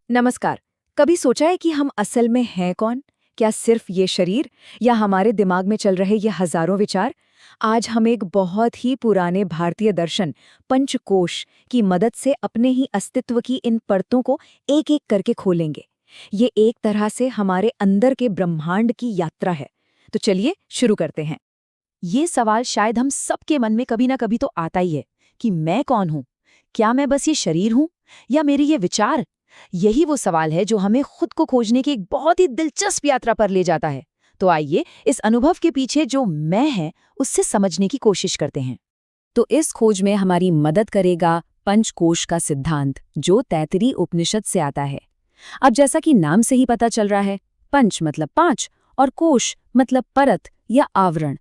नमस्कार। कभी सोचा है कि हम असल में हैं कौन? क्या सिर्फ ये शरीर या हमारे दिमाग में चल रहे ये हजारों विचार? आज हम एक बहुत ही पुराने भारतीय दर्शन पंचकोश की मदद से अपने ही अस्तित्व की इन परतों को एक एक करके खोलेंगे। ये एक तरह से हमारे अंदर के ब्रह्मांड की यात्रा है। तो चलिए शुरू करते हैं। ये सवाल शायद हम सबके मन में कभी ना कभी तो आता ही है कि मैं कौन हूँ? क्या मैं बस ये शरीर हूँ या मेरे ये विचार? यही वो सवाल है जो हमें खुद को खोजने की एक बहुत ही दिलचस्प यात्रा पर ले जाता है। तो आइए इस अनुभव के पीछे जो मैं है उससे समझने की कोशिश करते हैं। तो इस खोज में हमारी मदद करेगा पंचकोश का सिद्धांत, जो तैत्तिरीय उपनिषद से आता है। अब जैसा कि नाम से ही पता चल रहा है, पंच मतलब पांच और कोश मतलब परत या आवरण।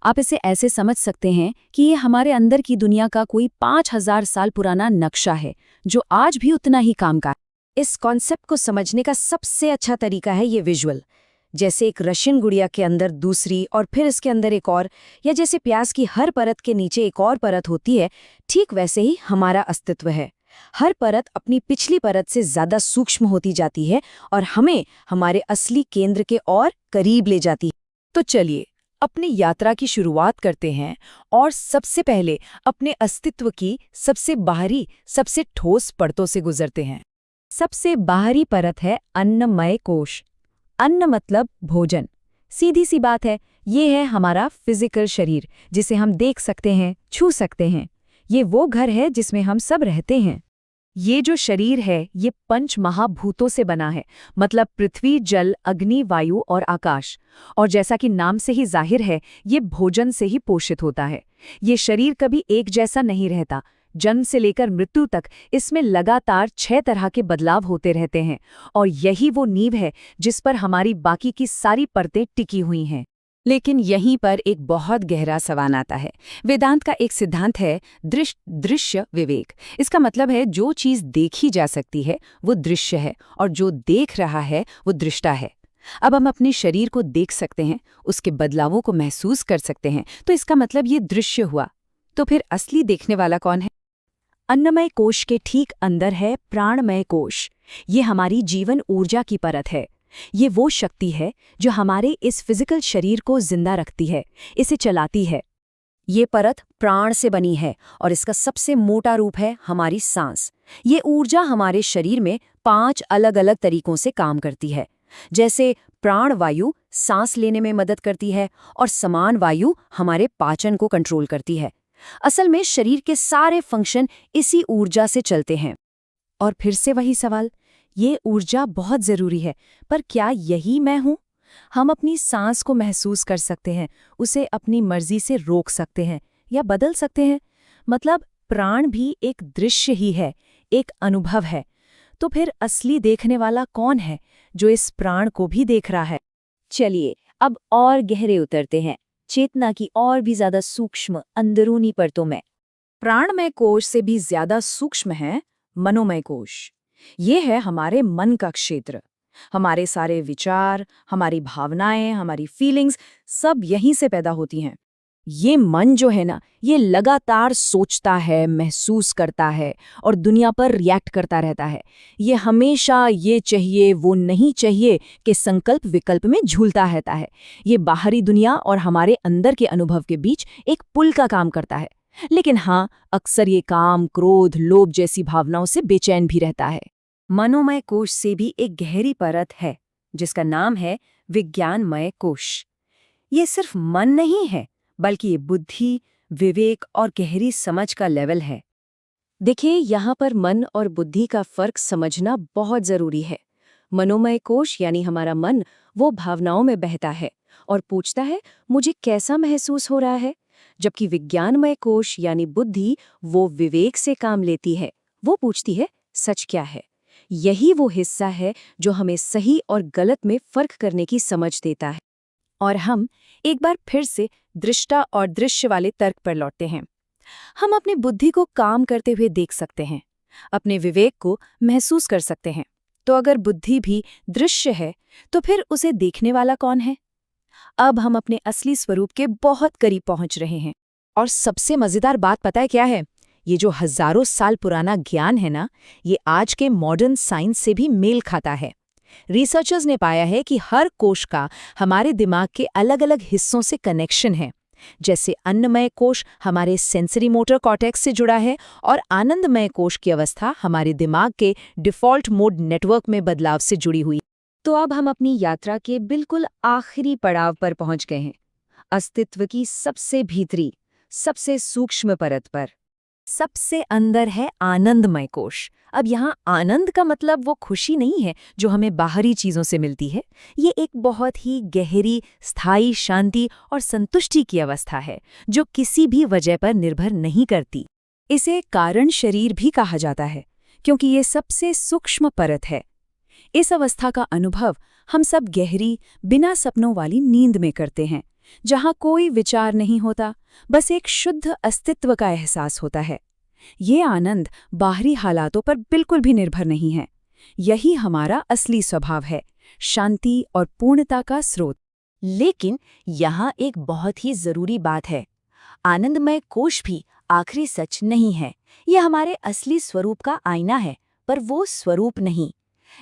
आप इसे ऐसे समझ सकते हैं कि ये हमारे अंदर की दुनिया का कोई 5000 साल पुराना नक्शा है, जो आज भी उतना ही काम का है। इस कॉन्सेप्ट को समझने का सबसे अच्छा तरीका है ये विजुअल। जैसे एक रशियन गुड़िया के अंदर दूसरी और फिर इसके अंदर एक और, या जैसे प्याज की हर परत के नीचे एक और परत होती है, ठीक वैसे ही हमारा अस्तित्व है। हर परत अपनी पिछली परत से ज्यादा सूक्ष्म होती जाती है और हमें हमारे असली केंद्र के और करीब ले जाती है। तो चलिए अपनी यात्रा की शुरुआत करते हैं और सबसे पहले अपने अस्तित्व की सबसे बाहरी, सबसे ठोस परतों से गुजरते हैं। सबसे बाहरी परत है अन्नमय कोश। अन्न मतलब भोजन। सीधी सी बात है, ये है हमारा फिजिकल शरीर, जिसे हम देख सकते हैं, छू सकते हैं। ये वो घर है जिसमें हम सब रहते हैं। ये जो शरीर है ये पंच महाभूतों से बना है, मतलब पृथ्वी, जल, अग्नि, वायु और आकाश। और जैसा कि नाम से ही जाहिर है, ये भोजन से ही पोषित होता है। ये शरीर कभी एक जैसा नहीं रहता। जन्म से लेकर मृत्यु तक इसमें लगातार 6 तरह के बदलाव होते रहते हैं, और यही वो नींव है जिस पर हमारी बाकी की सारी परतें टिकी हुई हैं। लेकिन यहीं पर एक बहुत गहरा सवाल आता है। वेदांत का एक सिद्धांत है दृश्य विवेक। इसका मतलब है जो चीज देखी जा सकती है वो दृश्य है, और जो देख रहा है वो दृष्टा है। अब हम अपने शरीर को देख सकते हैं, उसके बदलावों को महसूस कर सकते हैं, तो इसका मतलब ये दृश्य हुआ। तो फिर असली देखने वाला कौन है? अन्नमय कोश के ठीक अंदर है प्राणमय कोश। ये हमारी जीवन ऊर्जा की परत है। ये वो शक्ति है जो हमारे इस फिजिकल शरीर को जिंदा रखती है, इसे चलाती है। ये परत प्राण से बनी है और इसका सबसे मोटा रूप है हमारी सांस। ये ऊर्जा हमारे शरीर में 5 अलग-अलग तरीकों से काम करती है। जैसे प्राण वायु सांस लेने में मदद करती है और समान वायु हमारे पाचन को कंट्रोल करती है। असल में शरीर के सारे फंक्शन इसी ऊर्जा से चलते हैं। और फिर से वही सवाल, ये ऊर्जा बहुत जरूरी है, पर क्या यही मैं हूं? हम अपनी सांस को महसूस कर सकते हैं, उसे अपनी मर्जी से रोक सकते हैं या बदल सकते हैं। मतलब प्राण भी एक दृश्य ही है, एक अनुभव है। तो फिर असली देखने वाला कौन है, जो इस प्राण को भी देख रहा है? चलिए अब और गहरे उतरते हैं, चेतना की और भी ज्यादा सूक्ष्म अंदरूनी परतों में। प्राणमय कोश से भी ज्यादा सूक्ष्म है मनोमय कोश। ये है हमारे मन का क्षेत्र। हमारे सारे विचार, हमारी भावनाएं, हमारी फीलिंग्स सब यहीं से पैदा होती हैं। ये मन जो है ना, ये लगातार सोचता है, महसूस करता है और दुनिया पर रिएक्ट करता रहता है। ये हमेशा ये चाहिए वो नहीं चाहिए के संकल्प विकल्प में झूलता रहता है। ये बाहरी दुनिया और हमारे अंदर के अनुभव के बीच एक पुल का काम करता है। लेकिन हाँ, अक्सर ये काम, क्रोध, लोभ जैसी भावनाओं से बेचैन भी रहता है। मनोमय कोश से भी एक गहरी परत है जिसका नाम है विज्ञानमय कोश। ये सिर्फ मन नहीं है, बल्कि ये बुद्धि, विवेक और गहरी समझ का लेवल है। देखिए, यहाँ पर मन और बुद्धि का फर्क समझना बहुत जरूरी है। मनोमय कोश यानी हमारा मन, वो भावनाओं में बहता है और पूछता है मुझे कैसा महसूस हो रहा है, जबकि विज्ञानमय कोश यानी बुद्धि, वो विवेक से काम लेती है। वो पूछती है सच क्या है। यही वो हिस्सा है जो हमें सही और गलत में फर्क करने की समझ देता है। और हम एक बार फिर से दृष्टा और दृश्य वाले तर्क पर लौटते हैं। हम अपनी बुद्धि को काम करते हुए देख सकते हैं, अपने विवेक को महसूस कर सकते हैं। तो अगर बुद्धि भी दृश्य है, तो फिर उसे देखने वाला कौन है? अब हम अपने असली स्वरूप के बहुत करीब पहुंच रहे हैं। और सबसे मजेदार बात पता है क्या है? ये जो हजारों साल पुराना ज्ञान है ना, ये आज के मॉडर्न साइंस से भी मेल खाता है। रिसर्चर्स ने पाया है कि हर कोश का हमारे दिमाग के अलग-अलग हिस्सों से कनेक्शन है। जैसे अन्नमय कोश हमारे सेंसरी मोटर कॉर्टेक्स से जुड़ा है और आनंदमय कोश की अवस्था हमारे दिमाग के डिफ़ॉल्ट मोड नेटवर्क में बदलाव से जुड़ी हुई। तो अब हम अपनी यात्रा के बिल्कुल आखिरी पड़ाव पर पहुंच गए हैं, अस्तित्व की सबसे भीतरी, सबसे सूक्ष्म परत पर। सबसे अंदर है आनंदमय कोश। अब यहाँ आनंद का मतलब वो खुशी नहीं है जो हमें बाहरी चीजों से मिलती है। ये एक बहुत ही गहरी, स्थायी शांति और संतुष्टि की अवस्था है जो किसी भी वजह पर निर्भर नहीं करती। इसे कारण शरीर भी कहा जाता है क्योंकि ये सबसे सूक्ष्म परत है। इस अवस्था का अनुभव हम सब गहरी, बिना सपनों वाली नींद में करते हैं, जहाँ कोई विचार नहीं होता, बस एक शुद्ध अस्तित्व का एहसास होता है। ये आनंद बाहरी हालातों पर बिल्कुल भी निर्भर नहीं है। यही हमारा असली स्वभाव है, शांति और पूर्णता का स्रोत। लेकिन यहाँ एक बहुत ही जरूरी बात है, आनंदमय कोश भी आखिरी सच नहीं है। यह हमारे असली स्वरूप का आईना है, पर वो स्वरूप नहीं।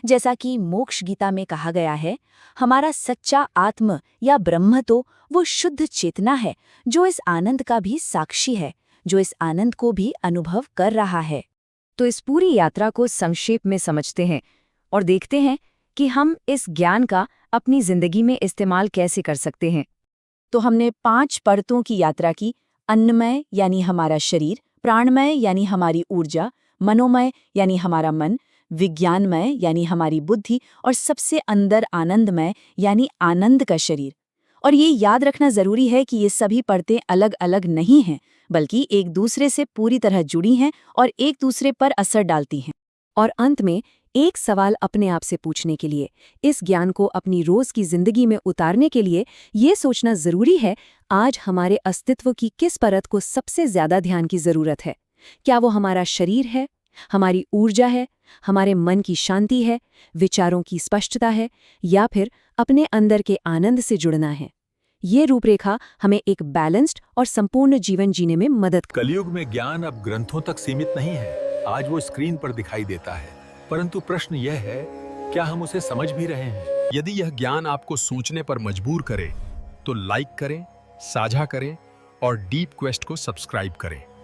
जैसा कि मोक्ष गीता में कहा गया है, हमारा सच्चा आत्म या ब्रह्म तो वो शुद्ध चेतना है जो इस आनंद का भी साक्षी है, जो इस आनंद को भी अनुभव कर रहा है। तो इस पूरी यात्रा को संक्षेप में समझते हैं और देखते हैं कि हम इस ज्ञान का अपनी जिंदगी में इस्तेमाल कैसे कर सकते हैं। तो हमने 5 परतों की यात्रा की, अन्नमय यानी हमारा शरीर, प्राणमय यानी हमारी ऊर्जा, मनोमय यानी हमारा मन, विज्ञानमय यानी हमारी बुद्धि और सबसे अंदर आनंदमय यानी आनंद का शरीर। और ये याद रखना जरूरी है कि ये सभी परतें अलग अलग नहीं हैं, बल्कि एक दूसरे से पूरी तरह जुड़ी हैं और एक दूसरे पर असर डालती हैं। और अंत में एक सवाल अपने आप से पूछने के लिए, इस ज्ञान को अपनी रोज की जिंदगी में उतारने के लिए ये सोचना जरूरी है, आज हमारे अस्तित्व की किस परत को सबसे ज्यादा ध्यान की जरूरत है। क्या वो हमारा शरीर है, हमारी ऊर्जा है, हमारे मन की शांति है, विचारों की स्पष्टता है, या फिर अपने अंदर के आनंद से जुड़ना है। ये रूपरेखा हमें एक बैलेंस्ड और संपूर्ण जीवन जीने में मदद। कलयुग में ज्ञान अब ग्रंथों तक सीमित नहीं है, आज वो स्क्रीन पर दिखाई देता है, परंतु प्रश्न यह है, क्या हम उसे समझ भी रहे हैं? यदि यह ज्ञान आपको सोचने पर मजबूर करे, तो लाइक करें, साझा करें और डीप क्वेस्ट को सब्सक्राइब करें।